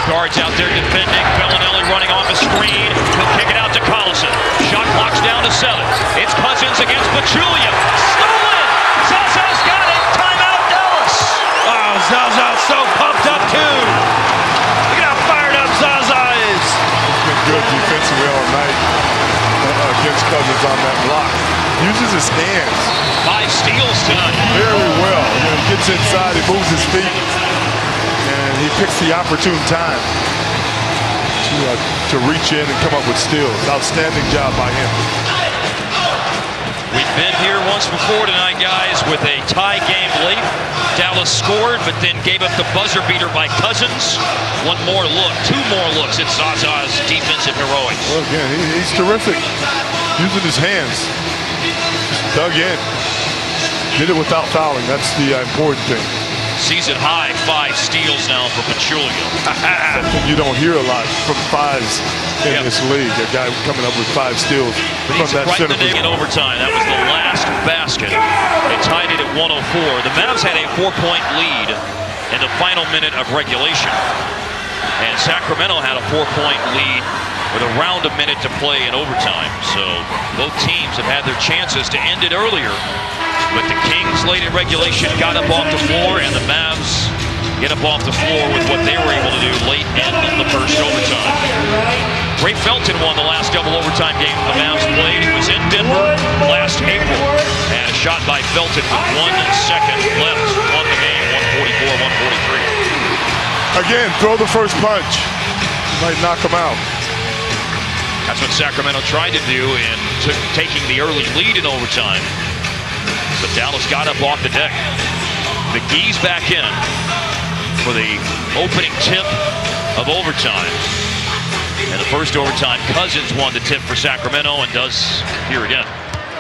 Guards out there defending. Bellinelli running off a screen. He'll kick it out to Collison. Shot clock's down to 7. It's Cousins against Pachulia. Stolen! Zaza's got it. Timeout, Dallas. Oh, Zaza's so pumped up too. Look at how fired up Zaza is. He's been good defensively all night against Cousins on that block. Uses his hands. 5 steals tonight. Very well. You know, he gets inside, he moves his feet, and he picks the opportune time to reach in and come up with steals. Outstanding job by him. We've been here once before tonight, guys, with a tie game late. Dallas scored, but then gave up the buzzer beater by Cousins. 1 more look, 2 more looks at Zaza's defensive heroics. Well, again, he's terrific. Using his hands. Just dug in. Did it without fouling. That's the important thing. Season high 5 steals now for Pachulia. Something you don't hear a lot from 5s in this league. A guy coming up with 5 steals. He's right in the dig in overtime. That was the last basket. They tied it at 104. The Mavs had a 4-point lead in the final minute of regulation. And Sacramento had a 4-point lead with around a minute to play in overtime. So both teams have had their chances to end it earlier. But the Kings late in regulation got up off the floor, and the Mavs get up off the floor with what they were able to do late in the first overtime. Ray Felton won the last double overtime game the Mavs played. He was in Denver last April, and a shot by Felton with 1 second left. Won the game 144-143. Again, throw the first punch. Might knock him out. That's what Sacramento tried to do in taking the early lead in overtime. But Dallas got up off the deck. McGee's back in for the opening tip of overtime. And the first overtime, Cousins won the tip for Sacramento and does here again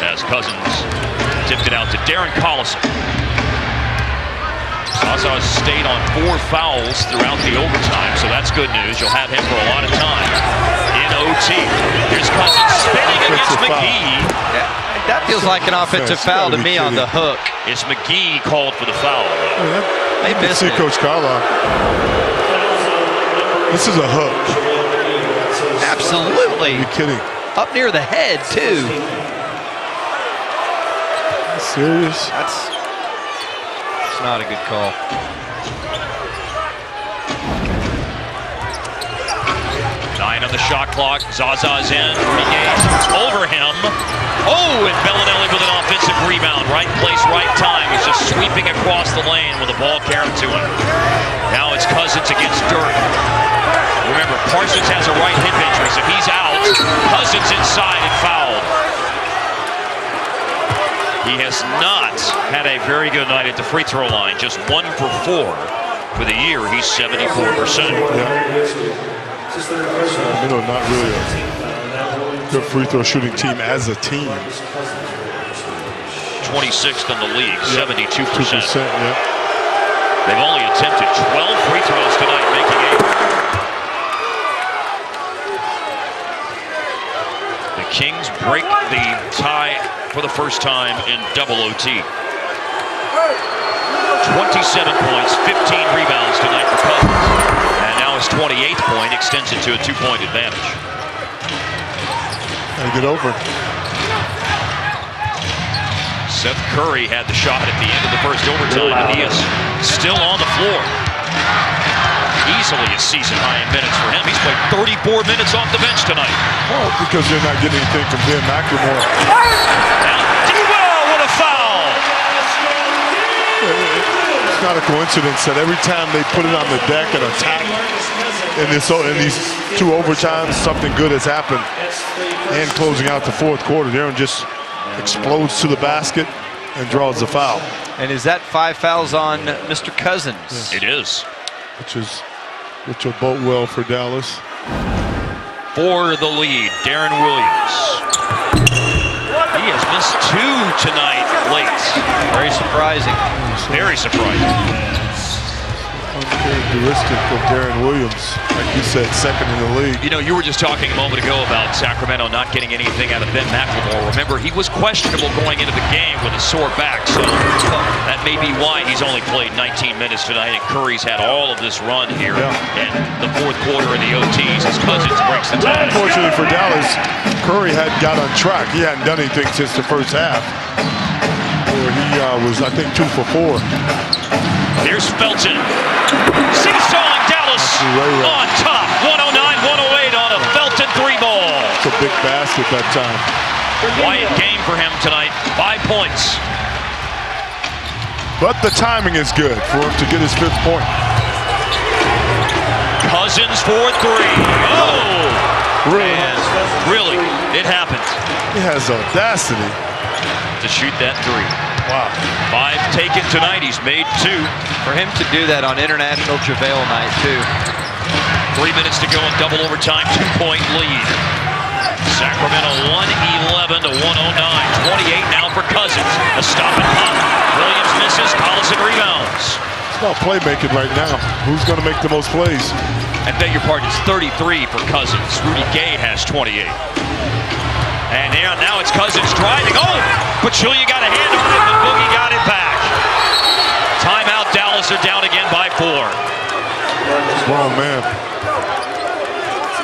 as Cousins tipped it out to Darren Collison. Zaza stayed on 4 fouls throughout the overtime, so that's good news. You'll have him for a lot of time in OT. Here's Cousins spinning against McGee. Yeah. That feels like an offensive foul to me on the hook. It's McGee called for the foul. They missed it. Coach Carlisle. This is a hook. Absolutely. Are you kidding? Up near the head, too. Are you serious? That's not a good call. Nine on the shot clock. Zaza's in. Regains. Over him. Oh, and Bellinelli with an offensive rebound. Right place, right time. He's just sweeping across the lane with the ball carried to him. Now it's Cousins against Dirk. Remember, Parsons has a right hip injury, so he's out. Cousins inside and fouled. He has not had a very good night at the free throw line. Just 1 for 4 for the year. He's 74%. Not really a good free throw shooting team as a team. 26th in the league, 72%. Yeah. They've only attempted 12 free throws tonight, making 8. The Kings break the tie for the first time in double OT. 27 points, 15 rebounds tonight for Cousins. And now his 28th point extends it to a 2-point advantage. Gotta get over. Seth Curry had the shot at the end of the first overtime, and he is still on the floor. Easily a season high in minutes for him. He's played 34 minutes off the bench tonight. Oh, because they're not getting anything from Ben McLemore. Now Dewell with a foul. It's not a coincidence that every time they put it on the deck and attack in these 2 overtimes, something good has happened. And closing out the 4th quarter, Darren just explodes to the basket and draws the foul. And is that 5 fouls on Mr. Cousins? Yes. It is. Which will bode well for Dallas. For the lead, Darren Williams. He has missed 2 tonight late. Very surprising. Very surprising. characteristic of Darren Williams. Like you said, second in the league. You know, you were just talking a moment ago about Sacramento not getting anything out of Ben McLemore. Remember, he was questionable going into the game with a sore back, so that may be why he's only played 19 minutes tonight. And Curry's had all of this run here in the fourth quarter of the OTs as Cousins breaks the tie. Unfortunately for Dallas, Curry hadn't got on track. He hadn't done anything since the first half, where he was, I think, 2 for 4. Here's Felton. Seesawing Dallas on top. 109-108 on a Felton 3-ball. It's a big basket that time. Quiet game for him tonight. 5 points. But the timing is good for him to get his 5th point. Cousins for 3. Oh! Really, it happened. He has audacity to shoot that 3. Wow. 5 taken tonight. He's made 2. For him to do that on International JaVale night, too. 3 minutes to go in double overtime. 2-point lead. Sacramento 111 to 109. 28 now for Cousins. A stop and pop. Williams misses. Collison rebounds. It's about playmaking right now. Who's going to make the most plays? I beg your pardon. It's 33 for Cousins. Rudy Gay has 28. And now it's Cousins driving. Oh! Pachulia got a hand on it, but Boogie got it back. Timeout. Dallas are down again by 4. Grown man.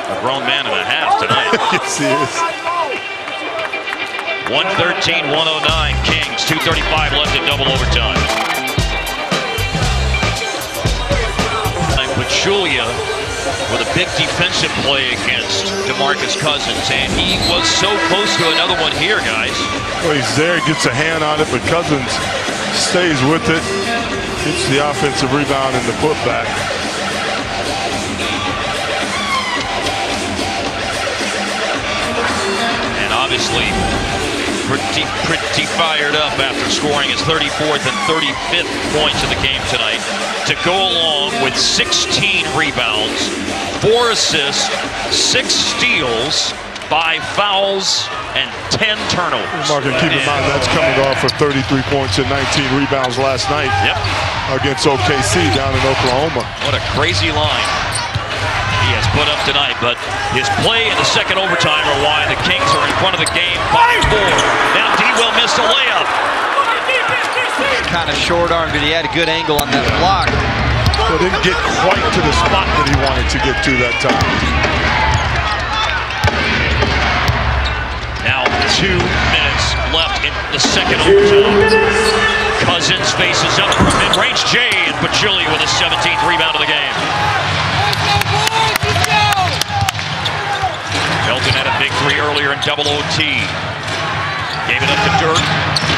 A grown man and a half tonight. Yes, he is. 113-109 Kings. 2:35 left in double overtime. Pachulia with a big defensive play against DeMarcus Cousins, and he was so close to another one here, guys. Well, he's there, gets a hand on it, but Cousins stays with it, gets the offensive rebound and the putback. And obviously pretty fired up after scoring his 34th and 35th points of the game tonight to go along with 16 rebounds, 4 assists, 6 steals, 5 fouls, and 10 turnovers. Mark, and keep in mind that's coming off for 33 points and 19 rebounds last night against OKC down in Oklahoma. What a crazy line he has put up tonight, but his play in the second overtime are why the Kings are in front of the game by 4. Now D will miss the layup. Kind of short-armed, but he had a good angle on that block. So didn't get quite to the spot that he wanted to get to that time. Now 2 minutes left in the second overtime. Cousins faces up from mid-range. Jay and Pachulia with a 17th rebound of the game. Felton had a big 3 earlier in double OT. Gave it up to Dirk.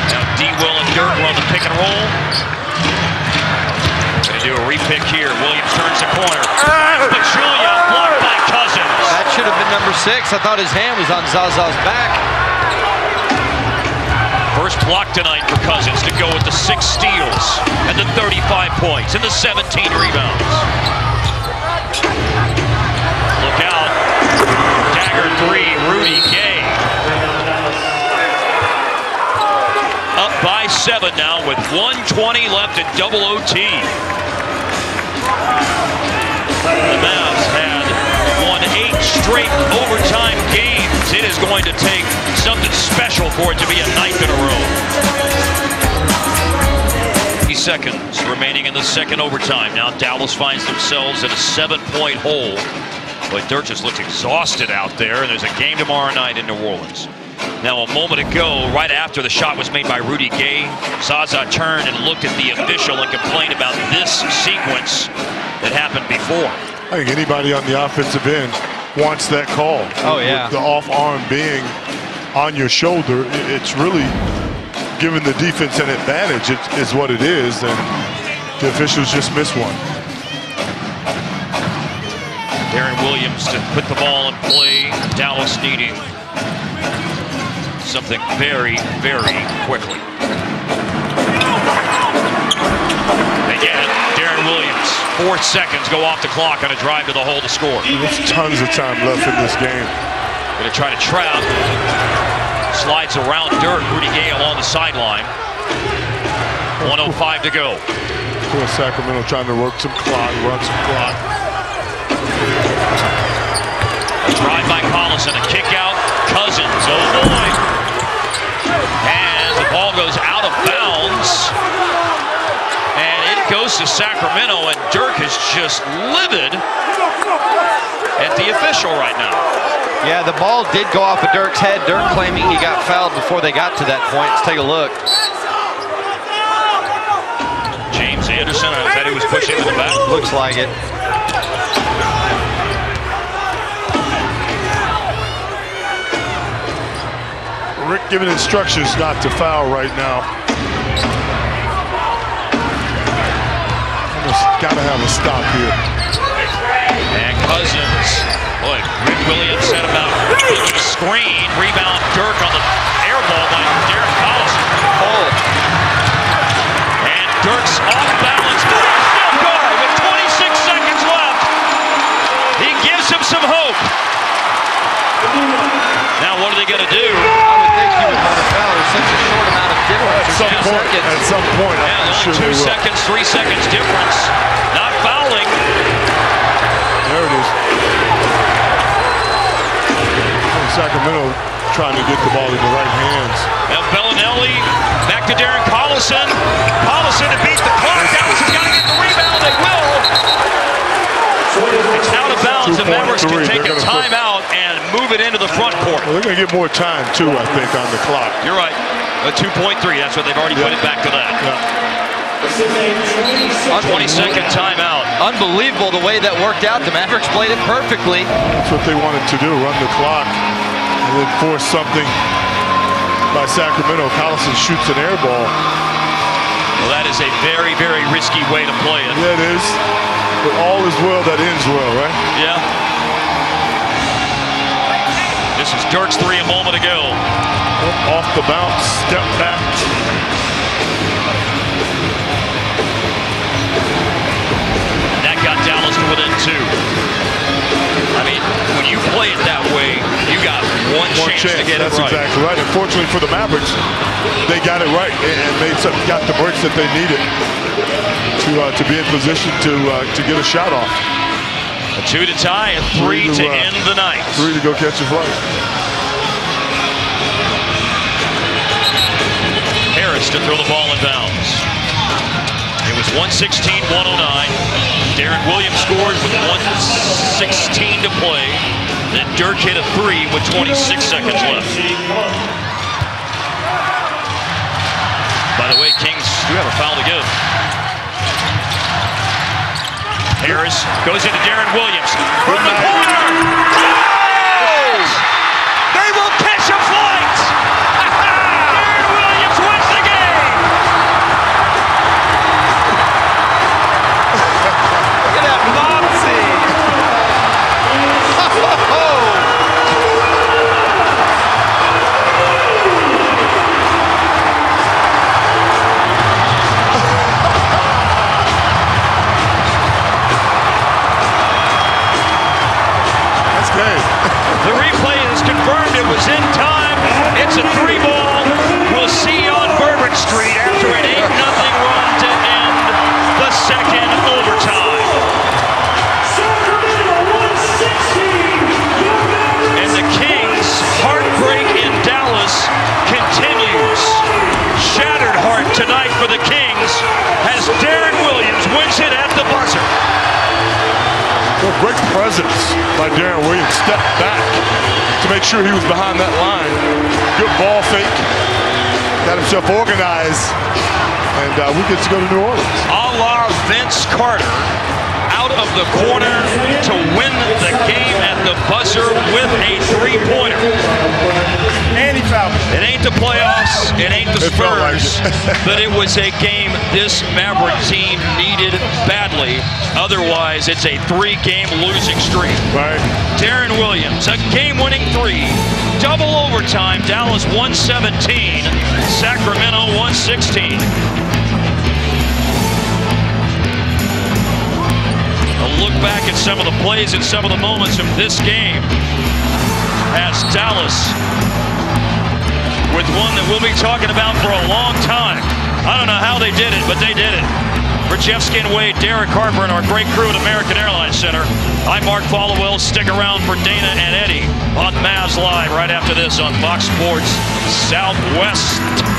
Now D-Will and Dirk are on the pick and roll. Going to do a repick here. Williams turns the corner. Pachulia blocked by Cousins. That should have been number 6. I thought his hand was on Zaza's back. First block tonight for Cousins to go with the 6 steals and the 35 points and the 17 rebounds. Look out. Dagger 3, Rudy Gay. Up by 7 now with 1:20 left in double OT. The Mavs had won 8 straight overtime games. It is going to take something special for it to be a 9th in a row. 30 seconds remaining in the second overtime. Now Dallas finds themselves in a 7-point hole. But Dirk just looks exhausted out there, and there's a game tomorrow night in New Orleans. Now, a moment ago, right after the shot was made by Rudy Gay, Zaza turned and looked at the official and complained about this sequence that happened before. I think anybody on the offensive end wants that call. Oh, yeah. With the off arm being on your shoulder, it's really giving the defense an advantage. It is what it is, and the officials just missed one. Darren Williams to put the ball in play. Dallas needing something very, very quickly. Again, Darren Williams, 4 seconds go off the clock on a drive to the hole to score. There's tons of time left in this game. Going to try to trap. Slides around Dirk. Rudy Gay along the sideline. 1:05 to go. For Sacramento trying to work some clock, run some clock. A drive by Collison, a kick out. Cousins, oh boy. And the ball goes out of bounds. And it goes to Sacramento, and Dirk is just livid at the official right now. Yeah, the ball did go off of Dirk's head. Dirk claiming he got fouled before they got to that point. Let's take a look. James Anderson, I bet he was pushing to the back. Looks like it. Rick giving instructions not to foul right now. Almost got to have a stop here. And Cousins, boy, Rick really upset about the screen. Rebound Dirk on the air ball by Derek Collison. Oh. And Dirk's off balance. Still guard with 26 seconds left. He gives him some hope. Now what are they going to do? I would think he would want to foul. There's such a short amount of difference. At some point, I'm only sure 2 seconds, 3 seconds difference. Not fouling. There it is. Sacramento trying to get the ball in the right hands. Now Bellinelli back to Darren Collison. Collison to beat the clock. Dallas has got to get the rebound. They will. It's out of bounds. The Mavericks can take a timeout and move it into the front court. Well, they're going to get more time, too, I think, on the clock. You're right. A 2.3. That's what they've already put it back to that. 20-second timeout. Unbelievable the way that worked out. The Mavericks played it perfectly. That's what they wanted to do, run the clock and then force something by Sacramento. Collison shoots an air ball. Well, that is a very, very risky way to play it. Yeah, it is. But all is well that ends well, right? Yeah. This is Dirk's three a moment ago. Off the bounce, step back. That got Dallas to within 2. I mean, when you play it that way, you got one chance to get That's it right. That's exactly right. Unfortunately for the Mavericks, they got it right and got the breaks that they needed to be in position to get a shot off. A 2 to tie and 3 to end the night. 3 to go catch a flight. Harris to throw the ball in bounds. It was 116-109. Darren Williams scores with 1:16 to play. Then Dirk hit a 3 with 26 seconds left. By the way, Kings do have a foul to give. Harris goes into Darren Williams from the corner. Yes! They will catch a flight. Darren Williams wins the game. Look at that boxing. The replay has confirmed it was in time. It's a 3-ball. We'll see you on Bourbon Street after an 8-0 run to end the second overtime. And the Kings' heartbreak in Dallas continues. Shattered heart tonight for the Kings as Darren Williams wins it at the buzzer. Well, great presence by Darren Williams. Stepped back to make sure he was behind that line. Good ball fake. Got himself organized. And we get to go to New Orleans. A la Vince Carter, out of the corner to win the game at the buzzer with a 3-pointer. And he fouled. It ain't the playoffs, it ain't the Spurs, but it was a game this Maverick team needed badly. Otherwise, it's a 3-game losing streak. Right. Darren Williams, a game-winning 3. Double overtime, Dallas 117, Sacramento 116. A look back at some of the plays and some of the moments of this game as Dallas with one that we'll be talking about for a long time. I don't know how they did it, but they did it. For Jeff Skinwade, Derek Harper, and our great crew at American Airlines Center, I'm Mark Followell. Stick around for Dana and Eddie on Mavs Live right after this on Fox Sports Southwest.